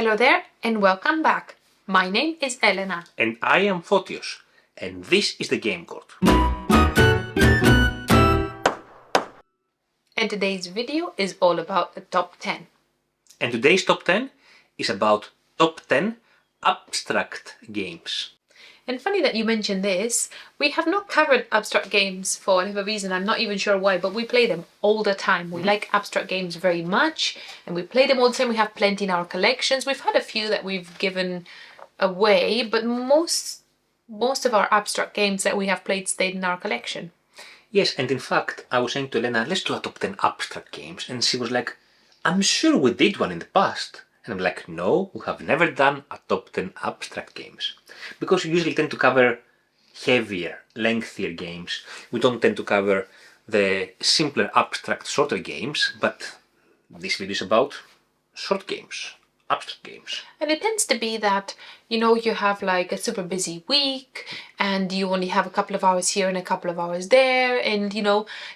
Hello there and welcome back. My name is Elena. And I am Fotios, and this is the Game Court. And today's video is all about the top 10. And today's top 10 is about top 10 abstract games. And funny that you mentioned this, we have not covered abstract games for whatever reason, I'm not even sure why, but we play them all the time. We like abstract games very much, and we play them all the time. We have plenty in our collections. We've had a few that we've given away, but most of our abstract games that we have played stayed in our collection. Yes, and in fact, I was saying to Elena, let's do a top 10 abstract games. And she was like, I'm sure we did one in the past. And I'm like, no, we have never done a top 10 abstract games. Because we usually tend to cover heavier, lengthier games. We don't tend to cover the simpler, abstract, shorter games. But this video is about short games, abstract games. And it tends to be that, you have like a super busy week and you only have a couple of hours here and a couple of hours there, and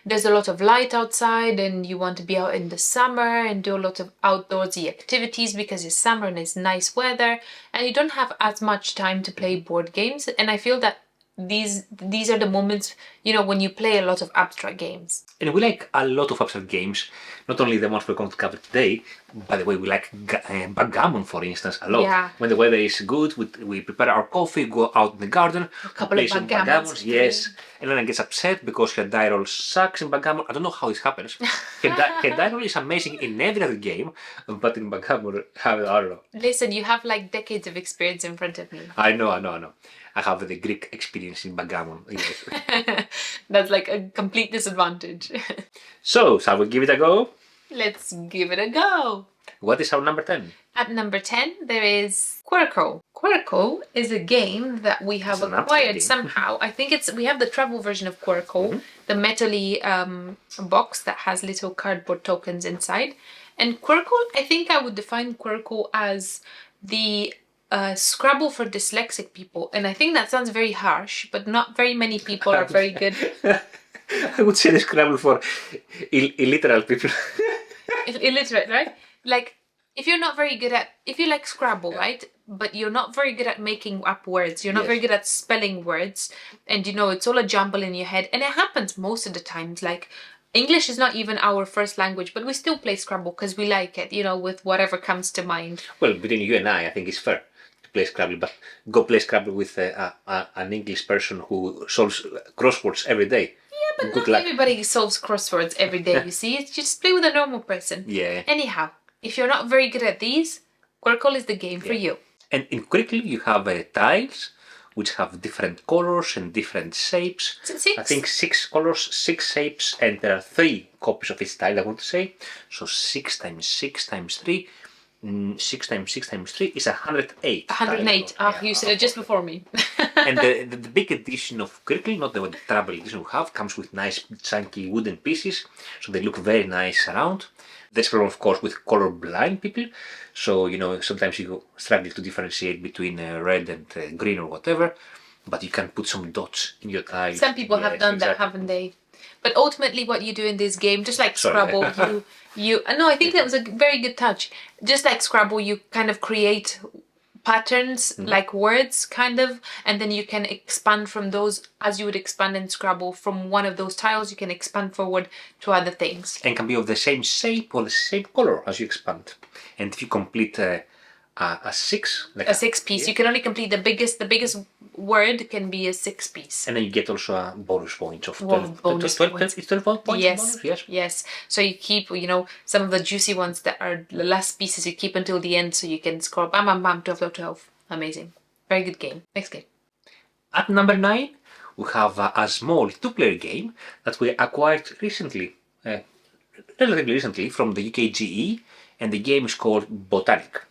there's a lot of light outside and you want to be out in the summer and do a lot of outdoorsy activities because it's summer and it's nice weather, and you don't have as much time to play board games. And I feel that these are the moments, when you play a lot of abstract games. And we like a lot of abstract games, not only the ones we're going to cover today. By the way, we like backgammon, for instance, a lot. Yeah. When the weather is good, we prepare our coffee, go out in the garden, Play some backgammons. Yes. Elena gets upset because her die roll sucks in backgammon. I don't know how this happens. Her die roll is amazing in every other game, but in backgammon, I don't know. Listen, you have like decades of experience in front of me. I know. I have the Greek experience in backgammon. Yes. That's like a complete disadvantage. So, shall we give it a go? Let's give it a go. What is our number 10? At number 10, there is Quirko. Quirko is a game that we have acquired somehow. I think we have the travel version of Quirko, the metal-y box that has little cardboard tokens inside. And Quirko, I think I would define Quirko as the Scrabble for dyslexic people. And I think that sounds very harsh, but not very many people are very good. I would say the Scrabble for illiterate people. Illiterate, right? Like, if you like Scrabble, right? But you're not very good at making up words. You're not very good at spelling words. And it's all a jumble in your head. And it happens most of the times. Like, English is not even our first language, but we still play Scrabble because we like it, with whatever comes to mind. Well, between you and I think it's fair to play Scrabble, but go play Scrabble with an English person who solves crosswords every day. Yeah, but not everybody solves crosswords every day, you see. It's just play with a normal person. Yeah. Anyhow, if you're not very good at these, Quirkle is the game for you. And in Quirkle you have tiles which have different colors and different shapes. Six? I think 6 colors, 6 shapes, and there are 3 copies of each tile, I want to say. So 6 times 6 times 3, 6 times 6 times 3 is 108. 108. You said it just before me. And the big edition of Quirkle, not the travel edition we have, comes with nice chunky wooden pieces, so they look very nice around. That's problem, of course, with color-blind people. So, sometimes you struggle to differentiate between red and green or whatever. But you can put some dots in your tiles. Some people have done that, haven't they? But ultimately what you do in this game, just like Scrabble, No, I think that was a very good touch. Just like Scrabble, you kind of create patterns, like words, kind of, and then you can expand from those as you would expand in Scrabble. From one of those tiles, you can expand forward to other things. And can be of the same shape or the same color as you expand. And if you complete a 6, like a 6 piece, you can only complete the biggest word can be a 6 piece. And then you get also a bonus point of 12 points. It's 12 points. Yes. So you keep, some of the juicy ones that are the last pieces you keep until the end, so you can score bam, bam, bam, 12, 12, 12. Amazing. Very good game. Next game. At number 9, we have a small 2-player game that we acquired recently, relatively recently, from the UKGE, and the game is called Botanic.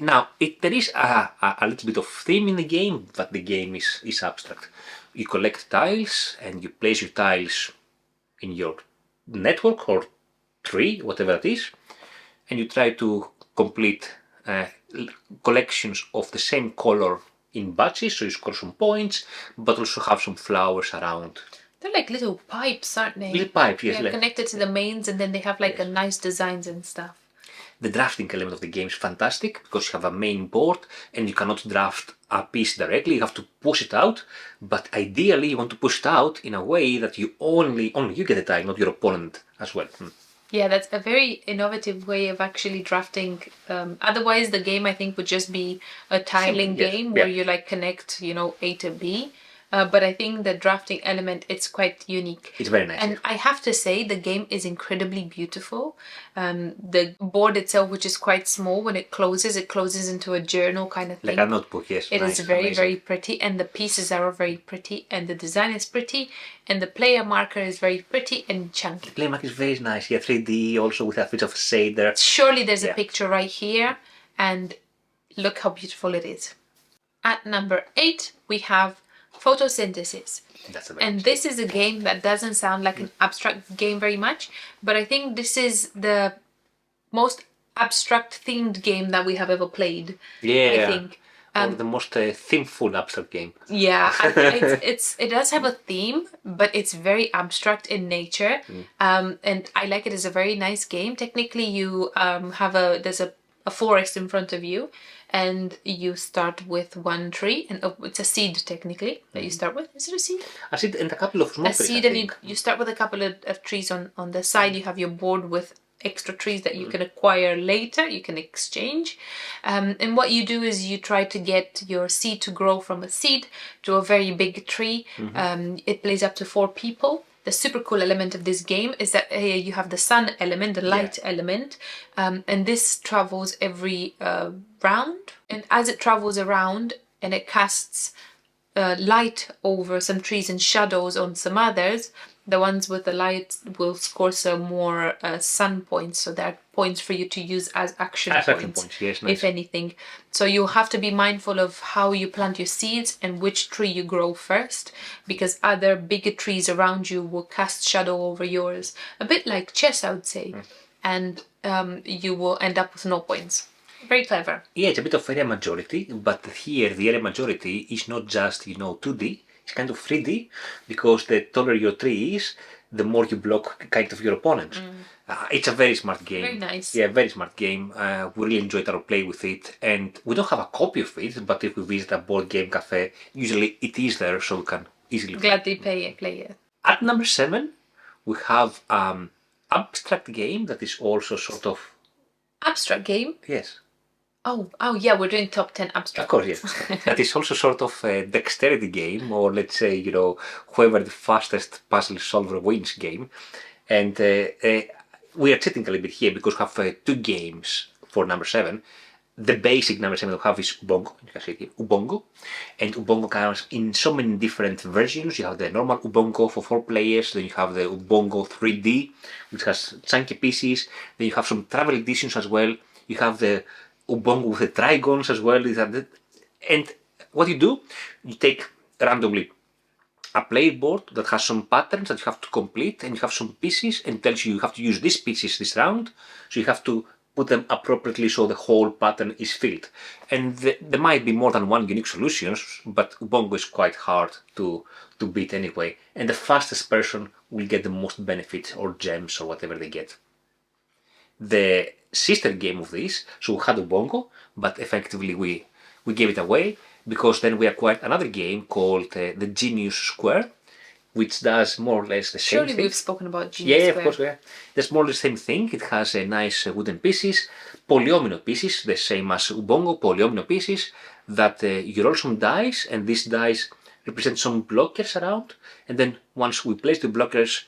Now, there is a little bit of theme in the game, but the game is abstract. You collect tiles and you place your tiles in your network or tree, whatever it is, and you try to complete collections of the same color in batches, so you score some points, but also have some flowers around. They're like little pipes, aren't they? Little pipes, yes. They're connected to the mains, and then they have like a nice designs and stuff. The drafting element of the game is fantastic because you have a main board and you cannot draft a piece directly. You have to push it out, but ideally you want to push it out in a way that you only you get the tile, not your opponent as well. Yeah, that's a very innovative way of actually drafting. Otherwise, the game I think would just be a tiling Yes, game yeah. where you like connect, A to B. But I think the drafting element, it's quite unique. It's very nice. And I have to say, the game is incredibly beautiful. The board itself, which is quite small, when it closes into a journal kind of thing. Like a notebook, yes. It nice, is very, amazing. very pretty, and the pieces are very pretty, and the design is pretty, and the player marker is very pretty and chunky. The playmark is very nice. Yeah, 3D also with a bit of shade there. Surely there's a Yeah. picture right here, and look how beautiful it is. At number 8, we have Photosynthesis. That's a very And this is a game that doesn't sound like an abstract game very much, but I think this is the most abstract themed game that we have ever played. Yeah. I think. Or the most themeful abstract game. Yeah, it does have a theme, but it's very abstract in nature, and I like it as a very nice game. Technically, you there's a forest in front of you, and you start with one tree, and it's a seed technically that you start with. Is it a seed? I see, and a couple of small A seed, and you start with a couple of trees on the side. You have your board with extra trees that you can acquire later, you can exchange, and what you do is you try to get your seed to grow from a seed to a very big tree. It plays up to 4 people. The super cool element of this game is that you have the sun element, the light element, and this travels every round, and as it travels around and it casts light over some trees and shadows on some others, the ones with the light will score some more sun points, so there are points for you to use as action points, yes, nice. if anything. So you have to be mindful of how you plant your seeds and which tree you grow first, because other bigger trees around you will cast shadow over yours, a bit like chess, I would say, and you will end up with no points. Very clever. Yeah, it's a bit of area majority, but here the area majority is not just 2D. It's kind of 3D, because the taller your tree is, the more you block kind of your opponent. It's a very smart game. Very nice. Yeah, very smart game. We really enjoyed our play with it, and we don't have a copy of it, but if we visit a board game cafe, usually it is there, so we can easily Gladly play it. At number 7, we have abstract game that is also sort of... Abstract game? Yes. Oh yeah, we're doing top 10 abstract. Of course, yes. That is also sort of a dexterity game, or let's say, whoever the fastest puzzle solver wins game. And we are cheating a little bit here because we have 2 games for number 7. The basic number 7 we have is Ubongo. You can see it here, Ubongo. And Ubongo comes in so many different versions. You have the normal Ubongo for 4 players, then you have the Ubongo 3D, which has chunky pieces. Then you have some travel editions as well. You have the Ubongo with the trigons as well. And what you do, you take randomly a player board that has some patterns that you have to complete, and you have some pieces, and tells you have to use these pieces this round, so you have to put them appropriately so the whole pattern is filled. And there might be more than one unique solutions, but Ubongo is quite hard to beat anyway, and the fastest person will get the most benefit or gems or whatever they get. The sister game of this, so we had Ubongo, but effectively we gave it away, because then we acquired another game called the Genius Square, which does more or less the same Surely thing. we've spoken about Genius Yeah, Square. of course, yeah. There's more or less the same thing. It has nice wooden pieces, polyomino pieces, the same as Ubongo, polyomino pieces, that you roll some dice, and these dice represent some blockers around, and then once we place the blockers,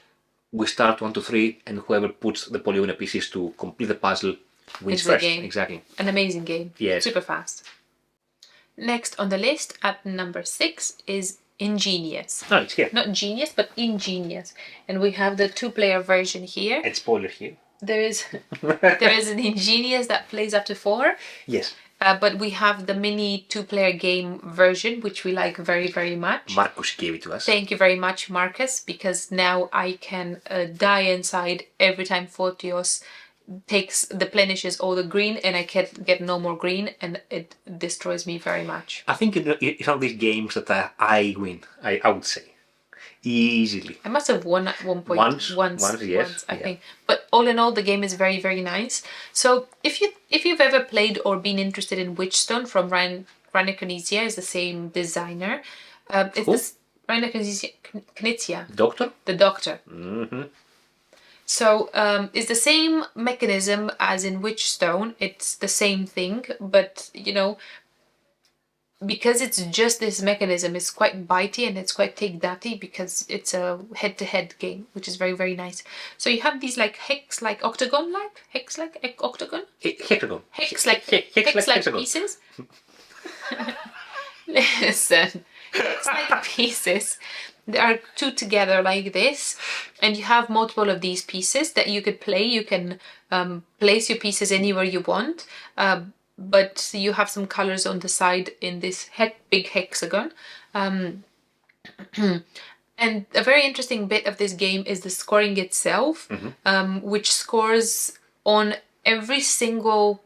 we start 1, 2, 3, and whoever puts the polyomino pieces to complete the puzzle wins It's the first. game. Exactly. An amazing game. Yes. Super fast. Next on the list at number 6 is Ingenious. No, it's here. Not Genius, but Ingenious. And we have the 2-player version here. And spoiler here. There is an Ingenious that plays up to 4. Yes. But we have the mini 2-player game version, which we like very, very much. Marcus gave it to us. Thank you very much, Marcus, because now I can die inside every time Photios deplenishes all the green, and I can't get no more green, and it destroys me very much. I think it's one of these games that I win, I would say. Easily. I must have won at one point. Once, yes, I yeah. think. But all in all, the game is very, very nice. So if you've ever played or been interested in Witchstone from Rainer Knizia, is the same designer. It's Who? this Rainer Knizia, Doctor? the doctor. Mm-hmm. So it's the same mechanism as in Witchstone. It's the same thing, but because it's just this mechanism, it's quite bitey and it's quite take thatty because it's a head-to-head game, which is very, very nice. So you have these like hex-like octagon-like octagon, Hexagon. hex-like hexagon. pieces. Listen, hex-like pieces. They are two together like this, and you have multiple of these pieces that you could play. You can place your pieces anywhere you want. But you have some colors on the side in this big hexagon. And a very interesting bit of this game is the scoring itself, which scores on every single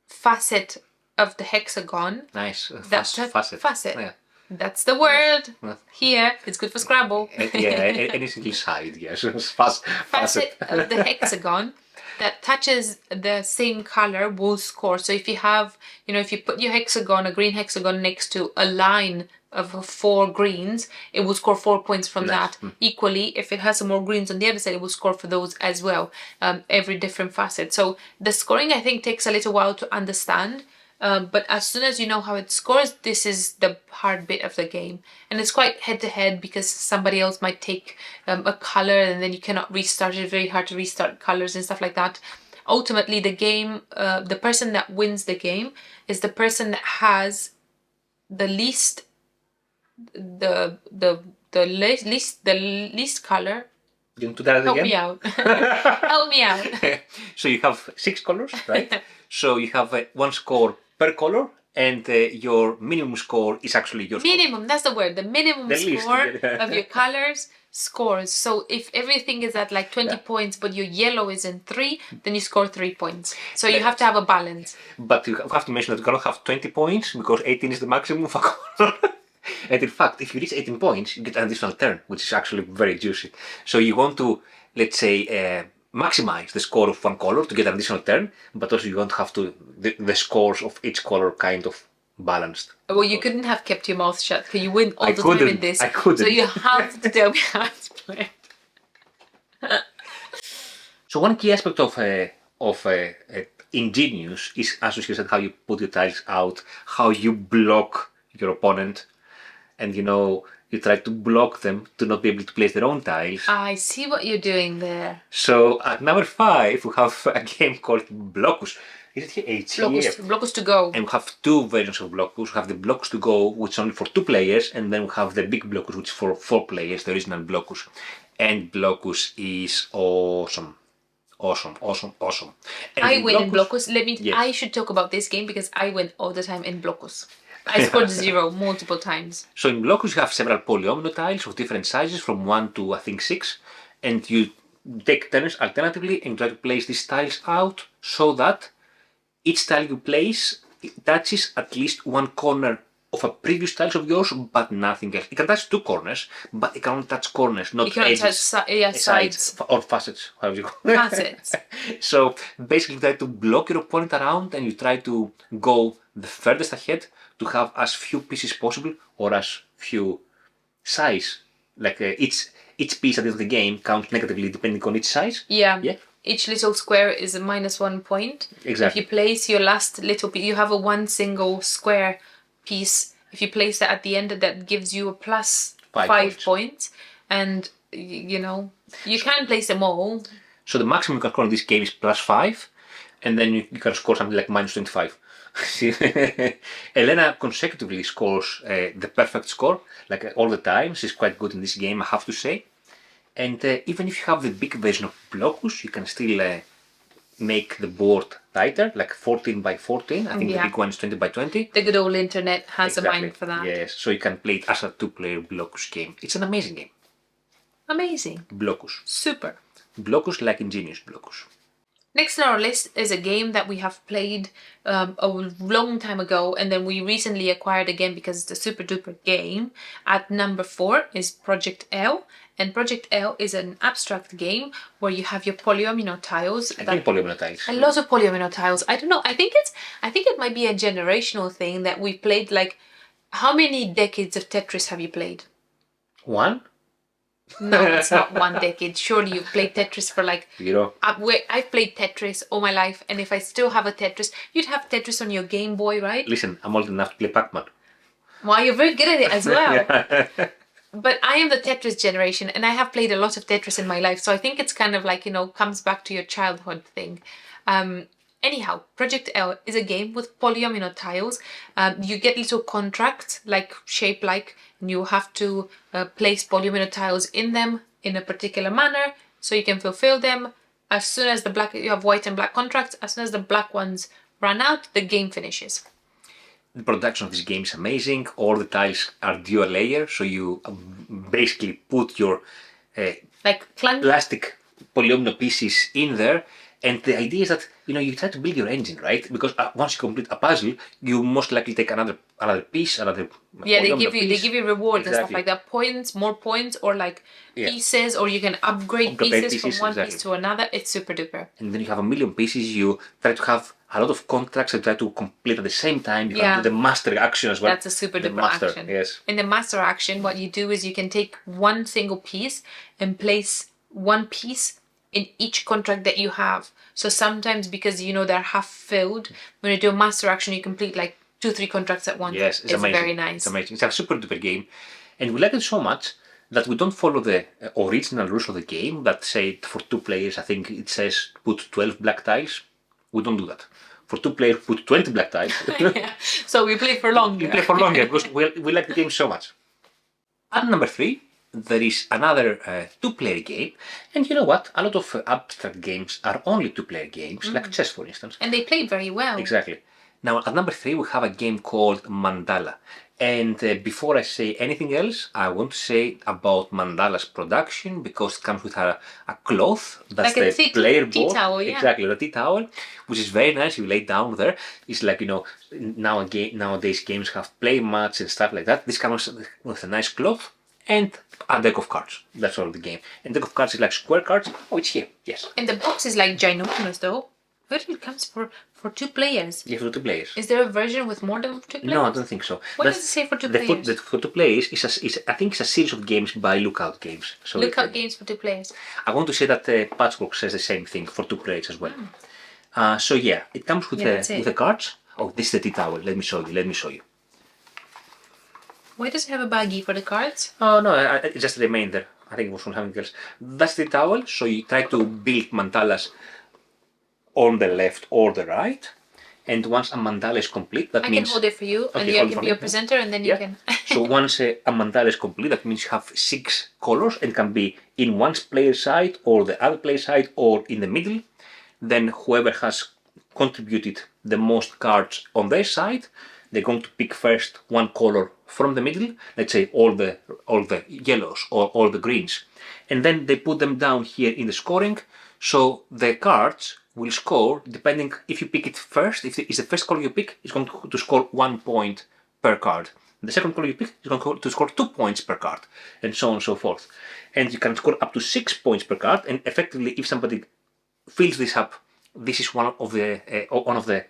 facet of the hexagon. Nice. Facet. Yeah. That's the word. Yeah. Here, it's good for Scrabble. Any single side, yes. Facet of the hexagon that touches the same color will score. So if you have, if you put your hexagon, a green hexagon next to a line of 4 greens, it will score 4 points from that. Equally, if it has some more greens on the other side, it will score for those as well. Every different facet. So the scoring, I think, takes a little while to understand. But as soon as you know how it scores, this is the hard bit of the game. And it's quite head-to-head because somebody else might take a color and then you cannot restart it. It's very hard to restart colors and stuff like that. Ultimately, the game, the person that wins the game is the person that has the least color. You want to do that Help again? me out. Help me out. So you have 6 colors, right? So you have one score per color, and your minimum score is actually your Minimum, that's the word. The minimum least, score yeah. of your colors scores. So if everything is at like 20 points, but your yellow is in 3, then you score 3 points. So you have to have a balance. But you have to mention that you're going to have 20 points because 18 is the maximum of a color. And in fact, if you reach 18 points, you get an additional turn, which is actually very juicy. So you want to, let's say, maximize the score of one color to get an additional turn, but also you want to have the scores of each color kind of balanced. Well, you couldn't have kept your mouth shut because you win all the couldn't. time in this. I couldn't. So you have to tell me how to play. So one key aspect of Ingenious is, as you said, how you put your tiles out, how you block your opponent, and you try to block them to not be able to place their own tiles. I see what you're doing there. So at number 5 we have a game called Blockus. Is it here? It's here. Blockus to go. And we have 2 versions of Blockus. We have the Blockus to go, which is only for 2 players, and then we have the big Blockus, which is for 4 players, the original Blockus. And Blockus is awesome. Awesome. And I win in Blockus. Yes. I should talk about this game because I win all the time in Blockus. I scored 0 multiple times. So in Blockus you have several polyomino tiles of different sizes, from 1 to I think 6, and you take turns alternatively and try to place these tiles out so that each tile you place touches at least one corner of a previous tiles of yours, but nothing else. It can touch 2 corners, but it can only touch corners, not You cannot edges. touch sides. Or facets, however you call it. Facets. So basically you try to block your opponent around and you try to go the furthest ahead to have as few pieces possible or as few size. Like each piece at the end of the game counts negatively depending on each size. Yeah. Yeah. Each little square is a -1 point. Exactly. If you place your last little piece, you have a 1 single square piece. If you place that at the end, that gives you a plus 5 points. And, you can place them all. So the maximum you can score in this game is +5, and then you can score something like -25. Elena consecutively scores the perfect score, like all the time. She's quite good in this game, I have to say. And even if you have the big version of Blockus, you can still make the board tighter, like 14 by 14. I think the big one is 20 by 20. The good old internet has a mind for that. Yes, so you can play it as a 2-player Blockus game. It's an amazing game. Amazing. Blockus. Super. Blockus like Ingenious Blockus. Next on our list is a game that we have played a long time ago, and then we recently acquired again because it's a super duper game. At number 4 is Project L, and Project L is an abstract game where you have your polyomino tiles. Again, polyomino tiles. A lot of polyomino tiles. I don't know. I think it might be a generational thing that we played. Like, how many decades of Tetris have you played? One? No, it's not one decade. Surely you've played Tetris for like... Zero. I've played Tetris all my life, and if I still have a Tetris, you'd have Tetris on your Game Boy, right? Listen, I'm old enough to play Pac-Man. Well, you're very good at it as well. Yeah. But I am the Tetris generation, and I have played a lot of Tetris in my life, so I think it's kind of like, comes back to your childhood thing. Anyhow, Project L is a game with polyomino tiles. You get little contracts, shaped like, and you have to place polyomino tiles in them in a particular manner, so you can fulfill them. As soon as you have white and black contracts, as soon as the black ones run out, the game finishes. The production of this game is amazing. All the tiles are dual layer, so you basically put your plastic polyomino pieces in there. And the idea is that you try to build your engine, right? Because once you complete a puzzle, you most likely take another piece, Yeah, they give you rewards and stuff like that. Points, more points, or pieces, or you can upgrade pieces from one piece to another. It's super duper. And then you have a million pieces. You try to have a lot of contracts and try to complete at the same time. You can do the master action as well. That's a super duper action. Yes. In the master action, what you do is you can take one single piece and place one piece in each contract that you have. So sometimes, because they're half filled, when you do a master action, you complete 2-3 contracts at once. Yes, it's amazing. Very nice. It's amazing. It's a super duper game, and we like it so much that we don't follow the original rules of the game that say for 2 players. I think it says put 12 black tiles. We don't do that. For 2 players, put 20 black tiles. Yeah. So we play for longer. We play for longer because we like the game so much. At number 3. There is another 2-player game, and you know what? A lot of abstract games are only 2-player games, like chess, for instance. And they play very well. Exactly. Now, at number 3, we have a game called Mandala. And before I say anything else, I want to say about Mandala's production, because it comes with a cloth that's like the player board. Tea towel, yeah. Exactly, the tea towel, which is very nice. You lay down there. It's like, nowadays games have play mats and stuff like that. This comes with a nice cloth. And a deck of cards. That's all the game. And deck of cards is like square cards. Oh, it's here. Yes. And the box is ginormous, though. Where it comes for 2 players? Yeah, for 2 players. Is there a version with more than 2 players? No, I don't think so. What does it say for 2 players? For 2 players is I think it's a series of games by Lookout Games. So Lookout Games for 2 players. I want to say that Patchwork says the same thing for 2 players as well. So yeah, it comes with the cards. Oh, this is the tea towel. Let me show you. Why does it have a baggie for the cards? Oh no, it just remained there. I think it was from something else. That's the towel. So you try to build mandalas on the left or the right. And once a mandala is complete, that means... I can hold it for you, and you can be your presenter, and then you can... So once a mandala is complete, that means you have 6 colors and can be in one player's side or the other player's side or in the middle. Then whoever has contributed the most cards on their side, they're going to pick first one color from the middle, let's say all the yellows or all the greens, and then they put them down here in the scoring. So the cards will score depending if you pick it first. If it's the first color you pick, it's going to score 1 point per card. The second color you pick is going to score 2 points per card, and so on and so forth. And you can score up to 6 points per card. And effectively, if somebody fills this up, this is one of the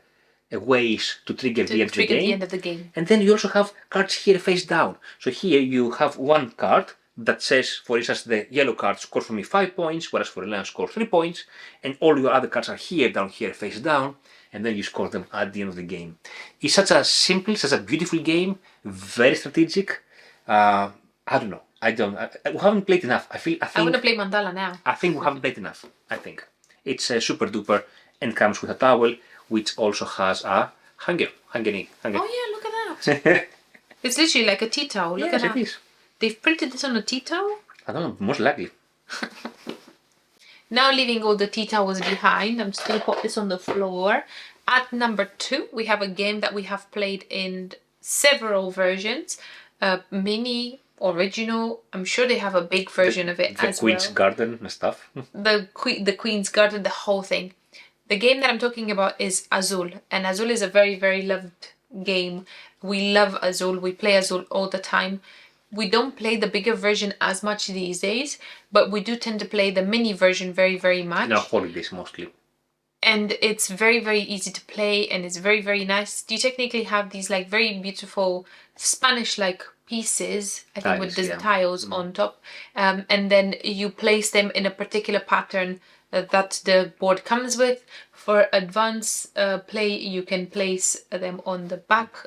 ways to trigger the end of the game. And then you also have cards here face down. So here you have one card that says, for instance, the yellow card scores for me 5 points, whereas for the lion scores 3 points, and all your other cards are here, down here, face down, and then you score them at the end of the game. It's such a simple, such a beautiful game, very strategic. I don't know. We haven't played enough. I want to play Mandala now. I think we haven't played enough. I think it's super duper and comes with a towel, which also has a hanger. Oh yeah, look at that. It's literally like a tea towel. Look at that. It is. They've printed this on a tea towel? I don't know, most likely. Now leaving all the tea towels behind, I'm just going to put this on the floor. At number 2, we have a game that we have played in several versions. Mini, original, I'm sure they have a big version of it as well. The Queen's Garden and stuff. The Queen's Garden, the whole thing. The game that I'm talking about is Azul, and Azul is a very, very loved game. We love Azul. We play Azul all the time. We don't play the bigger version as much these days, but we do tend to play the mini version very, very much. In our holidays mostly. And it's very, very easy to play, and it's very, very nice. You technically have these like very beautiful Spanish-like pieces, I think, with the tiles on top, and then you place them in a particular pattern that the board comes with. For advanced play, you can place them on the back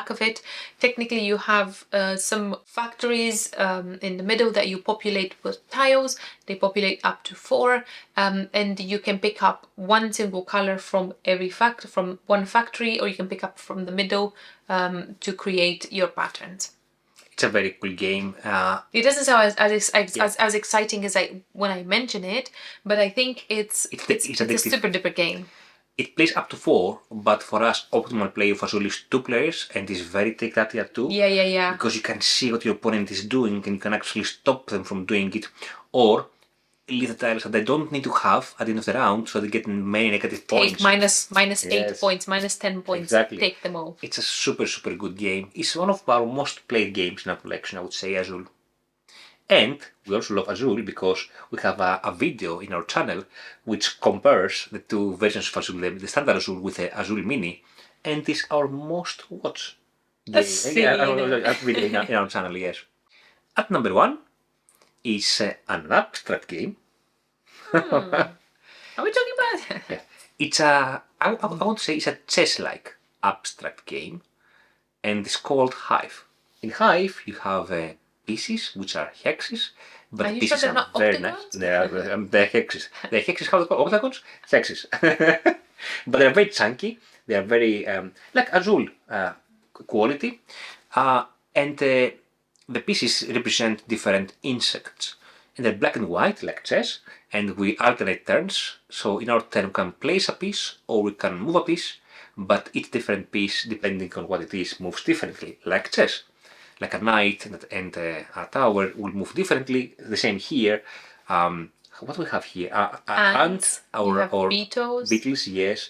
of it. Technically, you have some factories in the middle that you populate with tiles. They populate up to 4, and you can pick up one single color from from one factory, or you can pick up from the middle to create your patterns. It's a very cool game. It doesn't sound as exciting as when I mention it, but I think it's a super duper game. It plays up to 4, but for us, optimal play of Azul is 2 players, and it's very tactile too. Yeah. Because you can see what your opponent is doing, and you can actually stop them from doing it, or leave the tiles that they don't need to have at the end of the round, so they get many negative points. Take minus 8 points, minus 10 points. Exactly. Take them all. It's a super, super good game. It's one of our most played games in our collection, I would say, Azul. And we also love Azul because we have a video in our channel which compares the two versions of Azul, the standard Azul with the Azul Mini, and it's our most watched video in our channel, yes. At number 1 is an abstract game. Are we talking about? Yeah. It's I want to say it's a chess-like abstract game, and it's called Hive. In Hive, you have pieces which are hexes, but the pieces are very nice. They're hexes. They're hexes. How do you call octagons? Hexes. But they're very chunky. They are very like Azul quality, and the pieces represent different insects, and they're black and white like chess. And we alternate turns. So in our turn, we can place a piece or we can move a piece, but each different piece, depending on what it is, moves differently, like chess. Like a knight and a tower will move differently. The same here. What do we have here? Ants or beetles, yes.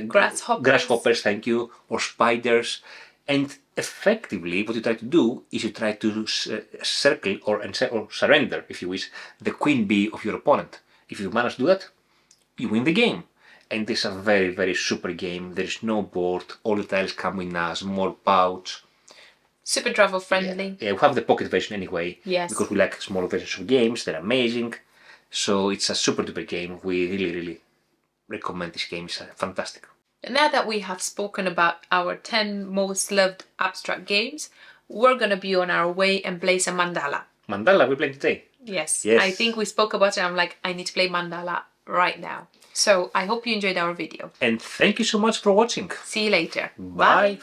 Grasshoppers, thank you, or spiders. And effectively, what you try to do is you try to circle or surrender, if you wish, the queen bee of your opponent. If you manage to do that, you win the game. And this is a very, very super game. There is no board. All the tiles come in a small pouch. Super travel friendly. Yeah, we have the pocket version anyway. Yes. Because we like smaller versions of games. They're amazing. So it's a super duper game. We really, really recommend this game. It's fantastic. Now that we have spoken about our 10 most loved abstract games, we're going to be on our way and play some Mandala. Mandala, we're playing today. Yes. I think we spoke about it. I'm like, I need to play Mandala right now. So I hope you enjoyed our video. And thank you so much for watching. See you later. Bye.